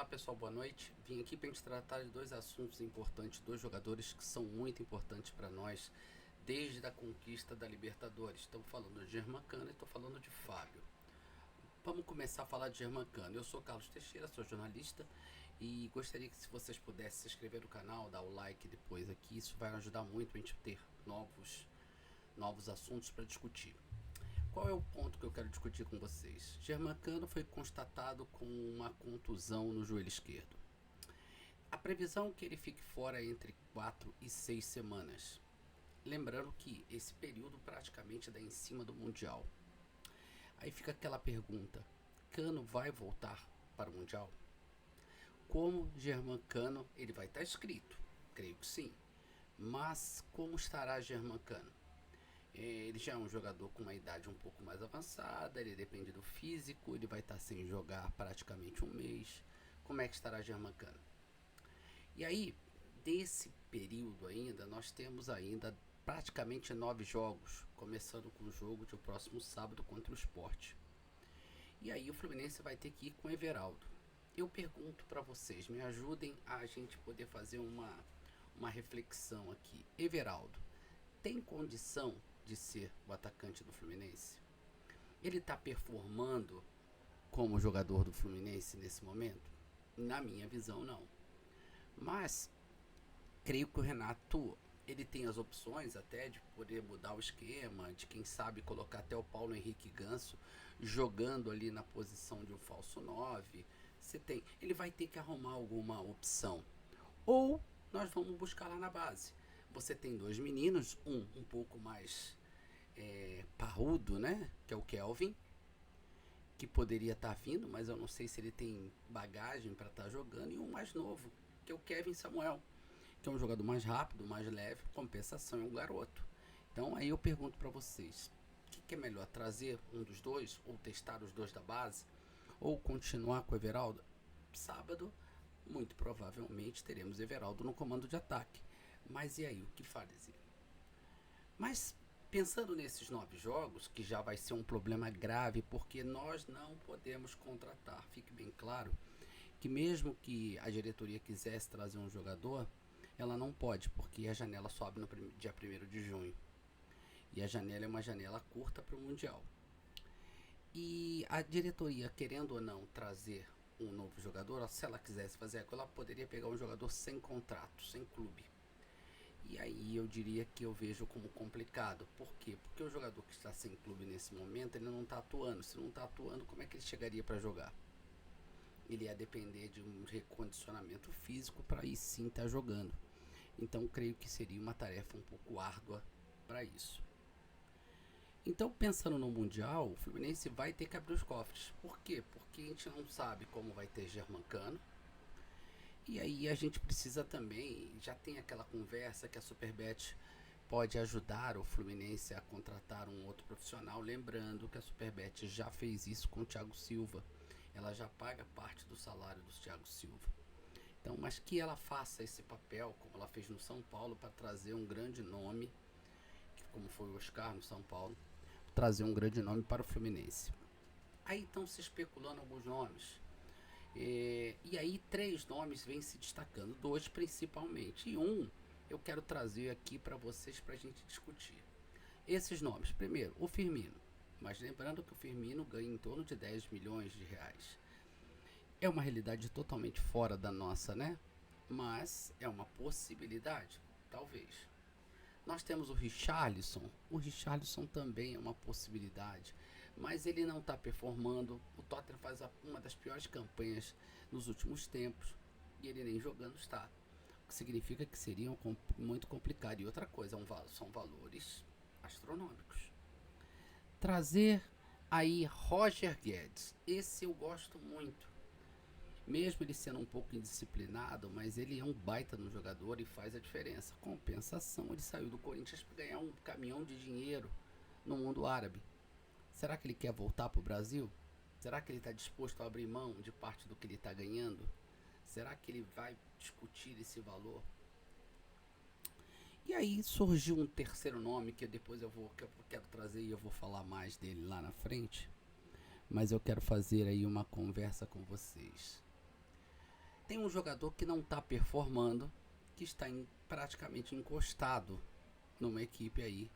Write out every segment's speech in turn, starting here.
Olá pessoal, boa noite. Vim aqui para a gente tratar de dois assuntos importantes, dois jogadores que são muito importantes para nós desde a conquista da Libertadores. Estou falando de Germancano e estou falando de Fábio. Vamos começar a falar de Germancano. Eu sou Carlos Teixeira, sou jornalista e gostaria que se vocês pudessem se inscrever no canal, dar o like depois aqui, isso vai ajudar muito a gente ter novos assuntos para discutir. Qual é o ponto que eu quero discutir com vocês? Germancano foi constatado com uma contusão no joelho esquerdo. A previsão é que ele fique fora entre 4 e 6 semanas. Lembrando que esse período praticamente dá em cima do Mundial. Aí fica aquela pergunta: Cano vai voltar para o Mundial? Como Germancano, ele vai estar inscrito? Creio que sim. Mas como estará Germancano? Ele já é um jogador com uma idade um pouco mais avançada, ele depende do físico, ele vai estar sem jogar praticamente um mês. Como é que estará Germancano? E aí, desse período ainda, nós temos ainda praticamente 9 jogos, começando com o jogo de próximo sábado contra o Sport. E aí o Fluminense vai ter que ir com o Everaldo. Eu pergunto para vocês, me ajudem a gente poder fazer uma reflexão aqui. Everaldo tem condição de ser o atacante do Fluminense? Ele está performando como jogador do Fluminense nesse momento? Na minha visão, não. Mas creio que o Renato, ele tem as opções até de poder mudar o esquema, de quem sabe colocar até o Paulo Henrique Ganso jogando ali na posição de um falso 9. Ele vai ter que arrumar alguma opção. Ou nós vamos buscar lá na base. Você tem dois meninos, um pouco mais parrudo, né? Que é o Kelvin, que poderia estar vindo, mas eu não sei se ele tem bagagem para estar jogando. E um mais novo, que é o Kevin Samuel, que é um jogador mais rápido, mais leve, compensação é um garoto. Então aí eu pergunto para vocês, o que é melhor, trazer um dos dois, ou testar os dois da base, ou continuar com o Everaldo? Sábado, muito provavelmente teremos Everaldo no comando de ataque. Mas e aí, o que fazer? Mas pensando nesses 9 jogos, que já vai ser um problema grave, porque nós não podemos contratar. Fique bem claro que mesmo que a diretoria quisesse trazer um jogador, ela não pode, porque a janela sobe no dia 1º de junho. E a janela é uma janela curta para o Mundial. E a diretoria, querendo ou não trazer um novo jogador, se ela quisesse fazer aquilo, ela poderia pegar um jogador sem contrato, sem clube. E aí eu diria que eu vejo como complicado. Por quê? Porque o jogador que está sem clube nesse momento, ele não está atuando. Se não está atuando, como é que ele chegaria para jogar? Ele ia depender de um recondicionamento físico para aí sim estar jogando. Então creio que seria uma tarefa um pouco árdua para isso. Então, pensando no Mundial, o Fluminense vai ter que abrir os cofres. Por quê? Porque a gente não sabe como vai ter Germancano. E aí a gente precisa também, já tem aquela conversa que a Superbet pode ajudar o Fluminense a contratar um outro profissional, lembrando que a Superbet já fez isso com o Thiago Silva. Ela já paga parte do salário do Thiago Silva. Então, mas que ela faça esse papel, como ela fez no São Paulo, para trazer um grande nome, como foi o Oscar no São Paulo, trazer um grande nome para o Fluminense. Aí estão se especulando alguns nomes. E aí 3 nomes vêm se destacando, 2 principalmente. E eu quero trazer aqui para vocês para a gente discutir. Esses nomes, primeiro, o Firmino. Mas lembrando que o Firmino ganha em torno de 10 milhões de reais. É uma realidade totalmente fora da nossa, né? Mas é uma possibilidade, talvez. Nós temos o Richarlison. O Richarlison também é uma possibilidade, mas ele não está performando. O Tottenham faz uma das piores campanhas nos últimos tempos e ele nem jogando está. O que significa que seria muito complicado. E outra coisa, são valores astronômicos. Trazer aí Roger Guedes. Esse eu gosto muito. Mesmo ele sendo um pouco indisciplinado, mas ele é um baita no jogador e faz a diferença. Compensação, ele saiu do Corinthians para ganhar um caminhão de dinheiro no mundo árabe. Será que ele quer voltar para o Brasil? Será que ele está disposto a abrir mão de parte do que ele está ganhando? Será que ele vai discutir esse valor? E aí surgiu um terceiro nome que depois eu quero trazer e eu vou falar mais dele lá na frente. Mas eu quero fazer aí uma conversa com vocês. Tem um jogador que não está performando, que está praticamente encostado numa equipe aí.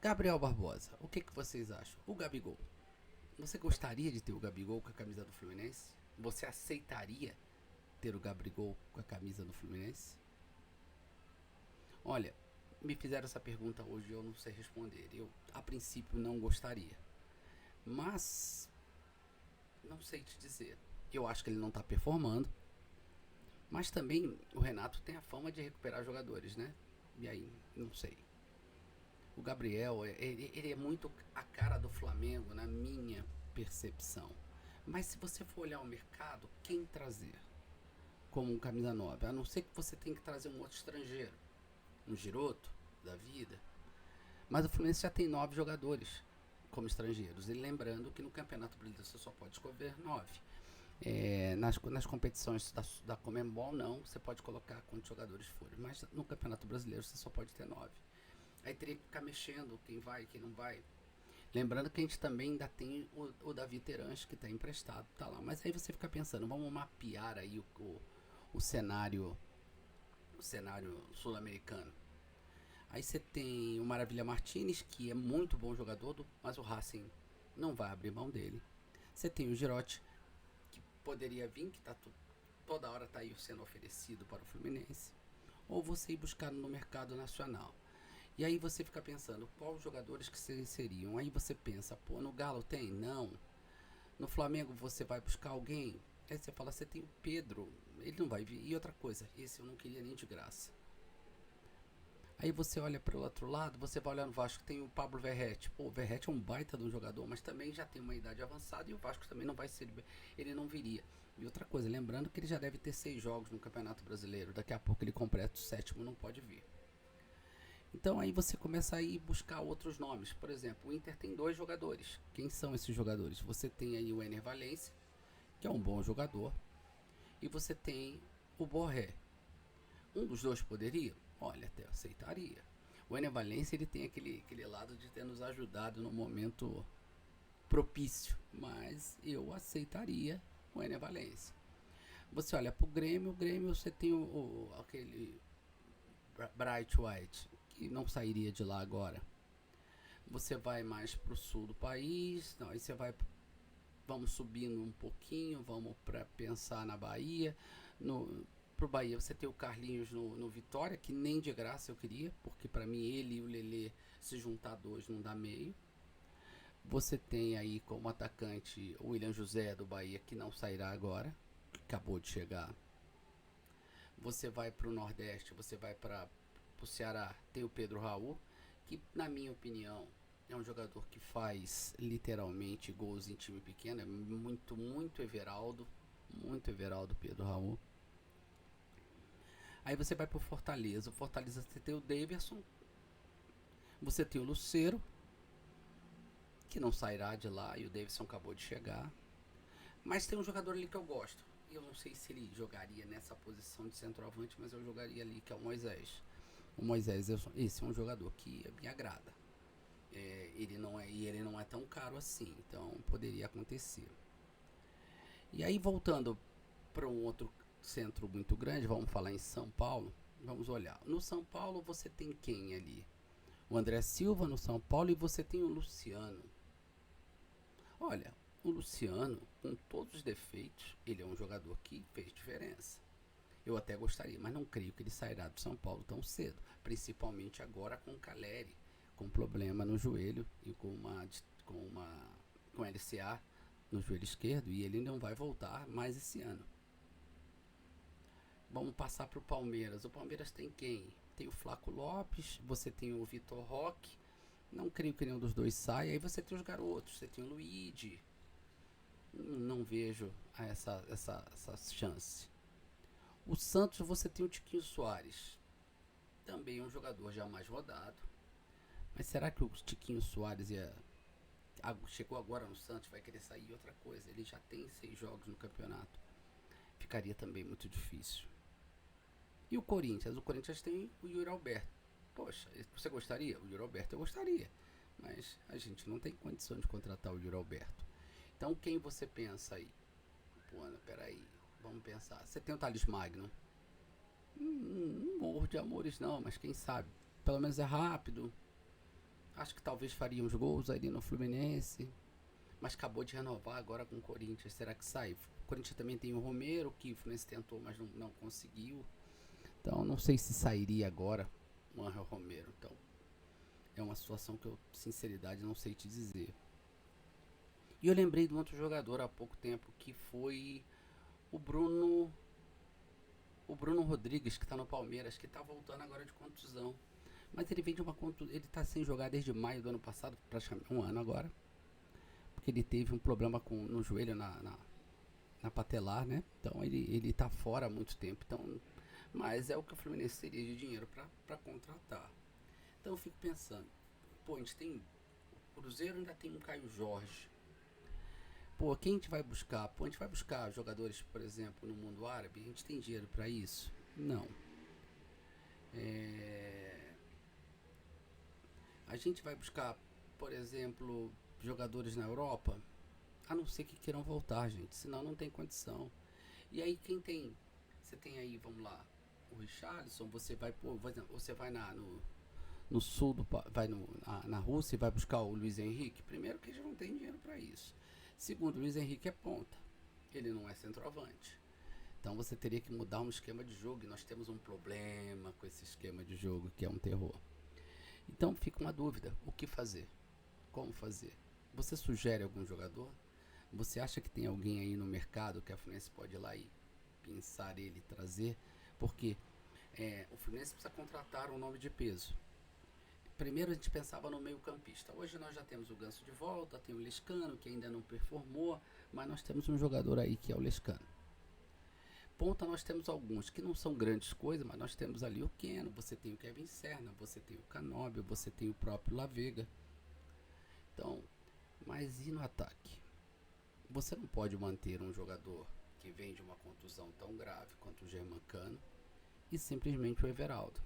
Gabriel Barbosa, o que vocês acham? O Gabigol. Você gostaria de ter o Gabigol com a camisa do Fluminense? Você aceitaria ter o Gabigol com a camisa do Fluminense? Olha, me fizeram essa pergunta hoje e eu não sei responder. Eu, a princípio, não gostaria. Mas, não sei te dizer. Eu acho que ele não está performando. Mas também o Renato tem a fama de recuperar jogadores, né? E aí, não sei. O Gabriel, ele é muito a cara do Flamengo, na minha percepção. Mas se você for olhar o mercado, quem trazer como um camisa 9? A não ser que você tenha que trazer um outro estrangeiro. Um Giroto da vida. Mas o Fluminense já tem 9 jogadores como estrangeiros. E lembrando que no Campeonato Brasileiro você só pode escolher 9. Nas competições da Conmebol não, você pode colocar quantos jogadores forem. Mas no Campeonato Brasileiro você só pode ter 9. Aí teria que ficar mexendo quem vai, quem não vai. Lembrando que a gente também ainda tem o Davi Terãs, que está emprestado, tá lá. Mas aí você fica pensando, vamos mapear aí o cenário sul-americano. Aí você tem o Maravilha Martinez, que é muito bom jogador, mas o Racing não vai abrir mão dele. Você tem o Girotti, que poderia vir, que toda hora está aí sendo oferecido para o Fluminense. Ou você ir buscar no mercado nacional. E aí você fica pensando, quais jogadores que seriam? Aí você pensa, pô, no Galo tem? Não. No Flamengo você vai buscar alguém? Aí você fala, você tem o Pedro, ele não vai vir. E outra coisa, esse eu não queria nem de graça. Aí você olha para o outro lado, você vai olhar no Vasco, tem o Pablo Verrete. Pô, o Verrete é um baita de um jogador, mas também já tem uma idade avançada e o Vasco também não vai ser, ele não viria. E outra coisa, lembrando que ele já deve ter 6 jogos no Campeonato Brasileiro, daqui a pouco ele completa o 7º, não pode vir. Então aí você começa a ir buscar outros nomes. Por exemplo, o Inter tem 2 jogadores. Quem são esses jogadores? Você tem aí o Ener Valencia, que é um bom jogador, e você tem o Borré. Um dos dois poderia? Olha, até aceitaria. O Ener Valencia, ele tem aquele lado de ter nos ajudado no momento propício, mas eu aceitaria o Ener Valencia. Você olha para o Grêmio você tem aquele Bright White, que não sairia de lá agora. Você vai mais para o sul do país, não, aí você vai, vamos subindo um pouquinho, vamos para pensar na Bahia. Pro Bahia você tem o Carlinhos no Vitória, que nem de graça eu queria, porque para mim ele e o Lelê se juntar 2 não dá meio. Você tem aí como atacante o William José do Bahia, que não sairá agora, acabou de chegar. Você vai para o Nordeste, você vai para o Ceará, tem o Pedro Raul, que na minha opinião é um jogador que faz literalmente gols em time pequeno, é muito Everaldo, Pedro Raul. Aí você vai pro Fortaleza. O Fortaleza você tem o Daverson. Você tem o Lucero, que não sairá de lá. E o Daverson acabou de chegar. Mas tem um jogador ali que eu gosto. Eu não sei se ele jogaria nessa posição de centroavante, mas eu jogaria ali, que é o Moisés. O Moisés, esse é um jogador que me agrada. Ele não é tão caro assim. Então poderia acontecer. E aí voltando para um outro centro muito grande, vamos falar em São Paulo, vamos olhar. No São Paulo você tem quem ali? O André Silva no São Paulo e você tem o Luciano. Olha, o Luciano, com todos os defeitos, ele é um jogador que fez diferença. Eu até gostaria, mas não creio que ele sairá do São Paulo tão cedo, principalmente agora com o Caleri, com problema no joelho e com LCA no joelho esquerdo, e ele não vai voltar mais esse ano. Vamos passar para o Palmeiras. O Palmeiras tem quem? Tem o Flaco Lopes, você tem o Vitor Roque. Não creio que nenhum dos dois saia. Aí você tem os garotos, você tem o Luigi. Não vejo essa chance. O Santos, você tem o Tiquinho Soares. Também é um jogador já mais rodado. Mas será que o Tiquinho Soares chegou agora no Santos, vai querer sair? Outra coisa, ele já tem 6 jogos no campeonato. Ficaria também muito difícil. E o Corinthians? O Corinthians tem o Yuri Alberto. Poxa, você gostaria? O Yuri Alberto eu gostaria. Mas a gente não tem condição de contratar o Yuri Alberto. Então quem você pensa aí? Ana, peraí, vamos pensar. Você tem o Thales Magno. Não morro de amores não, mas quem sabe. Pelo menos é rápido. Acho que talvez faria uns gols ali no Fluminense. Mas acabou de renovar agora com o Corinthians. Será que sai? O Corinthians também tem o Romero, que o Fluminense tentou, mas não conseguiu. Então não sei se sairia agora o Angel Romero. Então é uma situação que eu, sinceridade, não sei te dizer. E eu lembrei de um outro jogador há pouco tempo, que foi o Bruno Rodrigues, que está no Palmeiras, que está voltando agora de contusão. Mas ele vem de uma contusão, ele está sem jogar desde maio do ano passado, praticamente um ano agora. Porque ele teve um problema no joelho, na patelar, né? Então ele tá fora há muito tempo. Então, mas é o que o Fluminense teria de dinheiro para contratar. Então eu fico pensando, pô, a gente tem. O Cruzeiro ainda tem um Caio Jorge. Pô, quem a gente vai buscar? Pô, a gente vai buscar jogadores, por exemplo, no mundo árabe? A gente tem dinheiro para isso? Não. A gente vai buscar, por exemplo, jogadores na Europa? A não ser que queiram voltar, gente. Senão não tem condição. E aí quem tem? Você tem aí, vamos lá, o Richarlison, você vai no sul vai na Rússia e vai buscar o Luiz Henrique. Primeiro que já não tem dinheiro para isso. Segundo, o Luiz Henrique é ponta. Ele não é centroavante. Então você teria que mudar um esquema de jogo. E nós temos um problema com esse esquema de jogo, que é um terror. Então fica uma dúvida. O que fazer? Como fazer? Você sugere algum jogador? Você acha que tem alguém aí no mercado que a Fluminense pode ir lá e pensar ele, trazer? Porque o Fluminense precisa contratar um nome de peso. Primeiro a gente pensava no meio campista. Hoje nós já temos o Ganso de volta, tem o Lescano, que ainda não performou, mas nós temos um jogador aí que é o Lescano. Ponta nós temos alguns que não são grandes coisas, mas nós temos ali o Keno, você tem o Kevin Serna, você tem o Canóbio, você tem o próprio La Vega. Então, mas e no ataque? Você não pode manter um jogador que vem de uma contusão tão grave quanto o Germancano e simplesmente o Everaldo.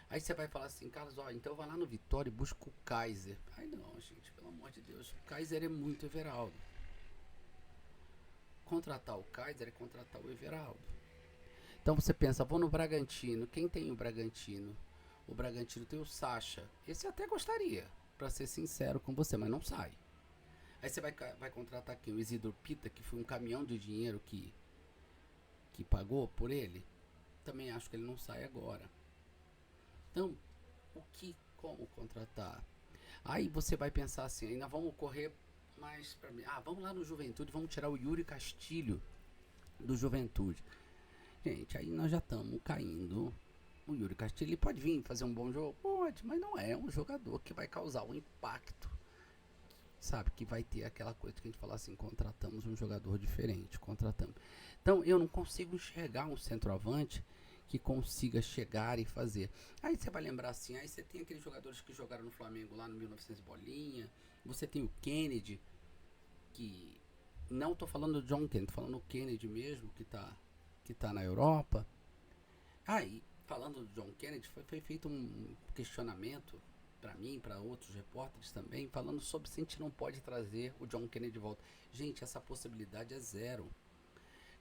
Aí você vai falar assim, Carlos, então vai lá no Vitória e busca o Kaiser. Aí não, gente, pelo amor de Deus, o Kaiser é muito Everaldo. Contratar o Kaiser é contratar o Everaldo. Então você pensa, vou no Bragantino. Quem tem o Bragantino? O Bragantino tem o Sacha. Esse eu até gostaria, pra ser sincero com você, mas não sai. Aí você vai contratar quem? O Isidro Pita, que foi um caminhão de dinheiro que pagou por ele. Também acho que ele não sai agora. Então, como contratar? Aí você vai pensar assim, ainda vamos correr mais para mim. Vamos lá no Juventude, vamos tirar o Yuri Castilho do Juventude. Gente, aí nós já estamos caindo. O Yuri Castilho, ele pode vir fazer um bom jogo? Pode, mas não é um jogador que vai causar um impacto. Sabe, que vai ter aquela coisa que a gente fala assim, contratamos um jogador diferente, contratamos. Então, eu não consigo enxergar um centroavante que consiga chegar e fazer. Aí você vai lembrar assim, aí você tem aqueles jogadores que jogaram no Flamengo lá no 1900 bolinha, você tem o Kennedy, que não tô falando do John Kennedy, tô falando do Kennedy mesmo, que tá na Europa. Aí, falando do John Kennedy, foi feito um questionamento para mim, para outros repórteres também, falando sobre se a gente não pode trazer o John Kennedy de volta. Gente, essa possibilidade é zero.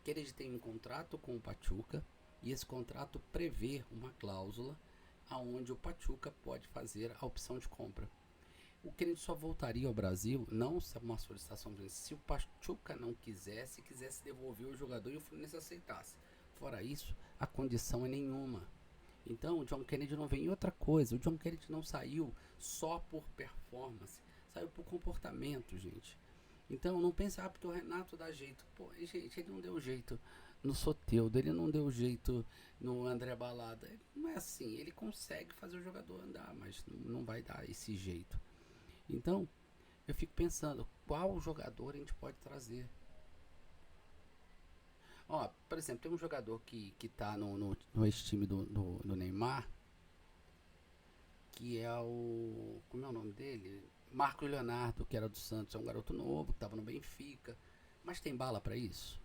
Kennedy tem um contrato com o Pachuca, e esse contrato prevê uma cláusula aonde o Pachuca pode fazer a opção de compra. O Kennedy só voltaria ao Brasil, não se uma solicitação, se o Pachuca não quisesse devolver o jogador e o Fluminense aceitasse. Fora isso, a condição é nenhuma. Então o John Kennedy não vem em outra coisa. O John Kennedy não saiu só por performance, saiu por comportamento, gente. Então não pense, porque o Renato dá jeito. Pô, gente, ele não deu jeito no Soteldo, ele não deu jeito no André Balada. Não é assim, ele consegue fazer o jogador andar, mas não vai dar esse jeito. Então, eu fico pensando, qual jogador a gente pode trazer? Por exemplo, tem um jogador que tá no ex-time do Neymar, que é o... como é o nome dele? Marcos Leonardo, que era do Santos, é um garoto novo, que estava no Benfica. Mas tem bala para isso?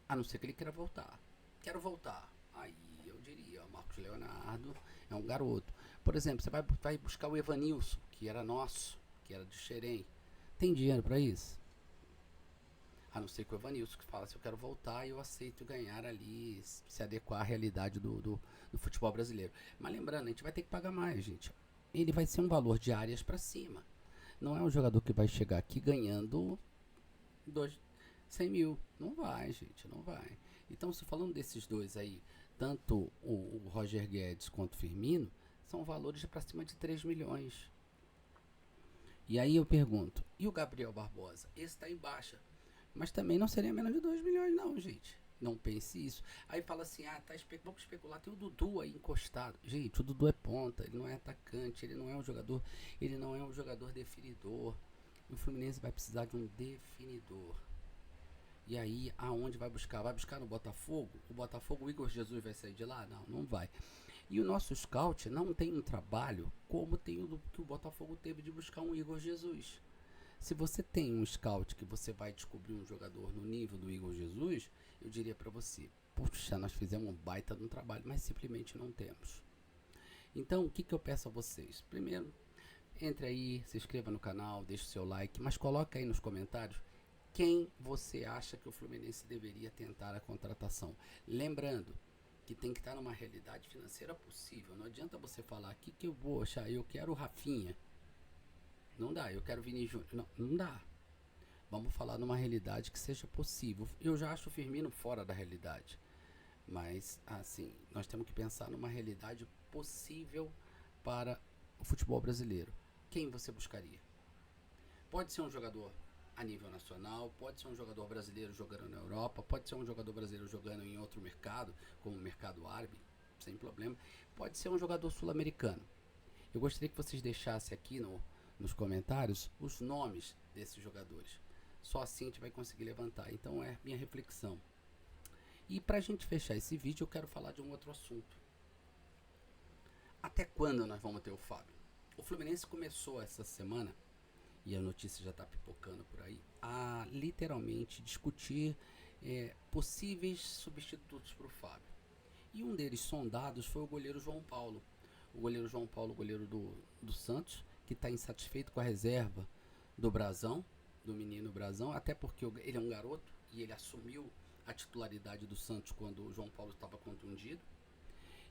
A não ser que ele queira voltar. Quero voltar. Aí eu diria, Marcos Leonardo é um garoto. Por exemplo, você vai buscar o Evanilson, que era nosso, que era de Xerém. Tem dinheiro para isso? A não ser que o Evanilson que fala, se eu quero voltar, eu aceito ganhar ali, se adequar à realidade do futebol brasileiro. Mas lembrando, a gente vai ter que pagar mais, gente. Ele vai ser um valor de áreas para cima. Não é um jogador que vai chegar aqui ganhando 100 mil. Não vai, gente, não vai. Então, se falando desses dois aí, tanto o Roger Guedes quanto o Firmino, são valores para cima de 3 milhões. E aí eu pergunto, e o Gabriel Barbosa? Esse está em baixa. Mas também não seria menos de 2 milhões não, gente. Não pense isso. Aí fala assim, vamos especular, tem o Dudu aí encostado. Gente, o Dudu é ponta, ele não é atacante, ele não é um jogador definidor. E o Fluminense vai precisar de um definidor. E aí, aonde vai buscar? Vai buscar no Botafogo? O Botafogo, o Igor Jesus vai sair de lá? Não, não vai. E o nosso scout não tem um trabalho como tem o que o Botafogo teve de buscar um Igor Jesus. Se você tem um scout que você vai descobrir um jogador no nível do Igor Jesus, eu diria para você, puxa, nós fizemos um baita de um trabalho, mas simplesmente não temos. Então, o que eu peço a vocês? Primeiro, entre aí, se inscreva no canal, deixe o seu like, mas coloca aí nos comentários quem você acha que o Fluminense deveria tentar a contratação. Lembrando que tem que estar numa realidade financeira possível. Não adianta você falar aqui que eu vou achar, eu quero o Rafinha. Não dá, eu quero o Vini Júnior. Não, não dá. Vamos falar numa realidade que seja possível. Eu já acho o Firmino fora da realidade. Mas, assim, nós temos que pensar numa realidade possível para o futebol brasileiro. Quem você buscaria? Pode ser um jogador a nível nacional, pode ser um jogador brasileiro jogando na Europa, pode ser um jogador brasileiro jogando em outro mercado, como o mercado árabe, sem problema. Pode ser um jogador sul-americano. Eu gostaria que vocês deixassem aqui nos comentários os nomes desses jogadores. Só assim a gente vai conseguir levantar. Então é minha reflexão. E para a gente fechar esse vídeo, eu quero falar de um outro assunto. Até quando nós vamos ter o Fábio? O Fluminense começou essa semana, e a notícia já está pipocando por aí, a literalmente discutir possíveis substitutos para o Fábio. E um deles sondados foi o goleiro João Paulo. O goleiro João Paulo, goleiro do Santos, que está insatisfeito com a reserva do Brazão, do menino Brazão, até porque ele é um garoto e ele assumiu a titularidade do Santos quando o João Paulo estava contundido.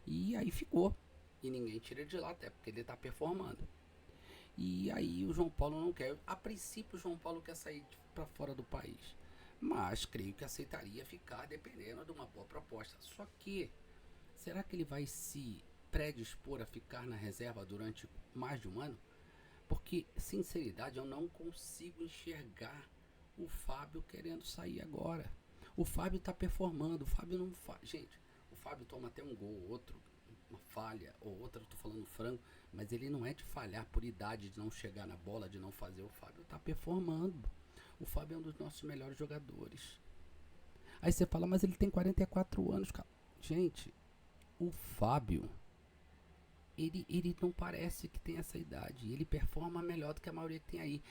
E aí ficou. E ninguém tira ele de lá, até porque ele está performando. E aí o João Paulo não quer. A princípio o João Paulo quer sair para fora do país. Mas creio que aceitaria ficar dependendo de uma boa proposta. Só que, será que ele vai se predispor a ficar na reserva durante mais de um ano? Porque, sinceridade, eu não consigo enxergar o Fábio querendo sair agora. O Fábio está performando, o Fábio não faz. Gente, o Fábio toma até um gol, outro, uma falha, ou outra, eu tô falando franco, mas ele não é de falhar por idade, de não chegar na bola, de não fazer. O Fábio está performando. O Fábio é um dos nossos melhores jogadores. Aí você fala, mas ele tem 44 anos, cara. Gente, o Fábio, ele não parece que tem essa idade. Ele performa melhor do que a maioria que tem aí.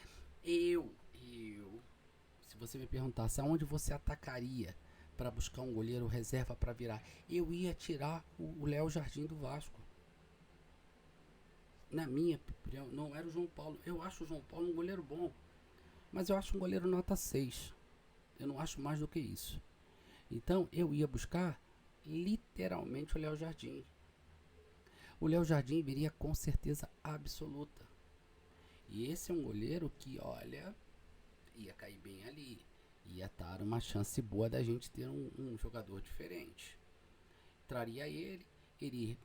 Se você me perguntasse aonde você atacaria para buscar um goleiro reserva para virar, eu ia tirar o Léo Jardim do Vasco. Na minha opinião, não era o João Paulo. Eu acho o João Paulo um goleiro bom, mas eu acho um goleiro nota 6. Eu não acho mais do que isso. Então eu ia buscar literalmente o Léo Jardim. O Léo Jardim viria com certeza absoluta. E esse é um goleiro que, olha, ia cair bem ali. Ia estar uma chance boa da gente ter um jogador diferente. Traria ele.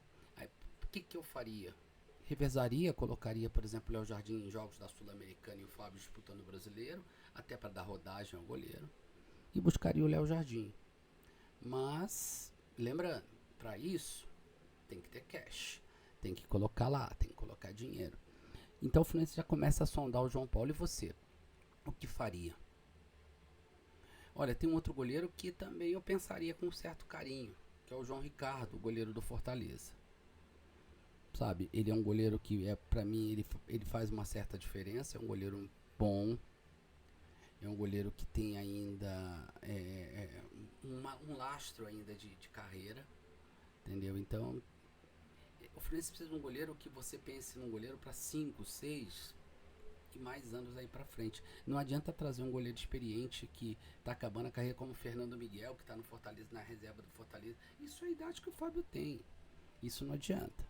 O que eu faria? Revezaria, colocaria, por exemplo, o Léo Jardim em jogos da Sul-Americana e o Fábio disputando o brasileiro, até para dar rodagem ao goleiro. E buscaria o Léo Jardim. Mas, lembrando, para isso, tem que ter cash. Tem que colocar lá, tem que colocar dinheiro. Então o Fluminense já começa a sondar o João Paulo. E você? O que faria? Olha, tem um outro goleiro que também eu pensaria com certo carinho, que é o João Ricardo, o goleiro do Fortaleza. Sabe, ele é um goleiro que, pra mim, ele faz uma certa diferença. É um goleiro bom. É um goleiro que tem ainda um lastro ainda de carreira. Entendeu? Então, o Fluminense precisa de um goleiro que você pense num goleiro para 5, 6, e mais anos aí pra frente. Não adianta trazer um goleiro experiente que tá acabando a carreira como o Fernando Miguel, que tá no Fortaleza, na reserva do Fortaleza. Isso é a idade que o Fábio tem. Isso não adianta.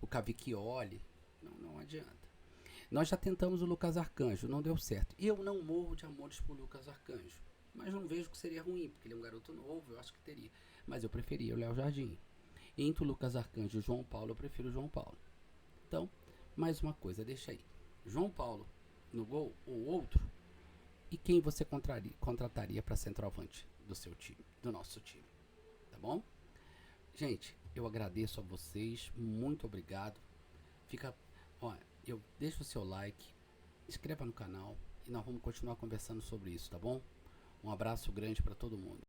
O Cavicchioli, não adianta. Nós já tentamos o Lucas Arcanjo, não deu certo. Eu não morro de amores por Lucas Arcanjo, mas não vejo que seria ruim, porque ele é um garoto novo, eu acho que teria. Mas eu preferia o Léo Jardim. Entre o Lucas Arcanjo e o João Paulo, eu prefiro o João Paulo. Então, mais uma coisa, deixa aí. João Paulo no gol ou outro? E quem você contrataria para centroavante do seu time, do nosso time? Tá bom? Gente, eu agradeço a vocês, muito obrigado. Eu deixo o seu like, inscreva no canal e nós vamos continuar conversando sobre isso, tá bom? Um abraço grande para todo mundo.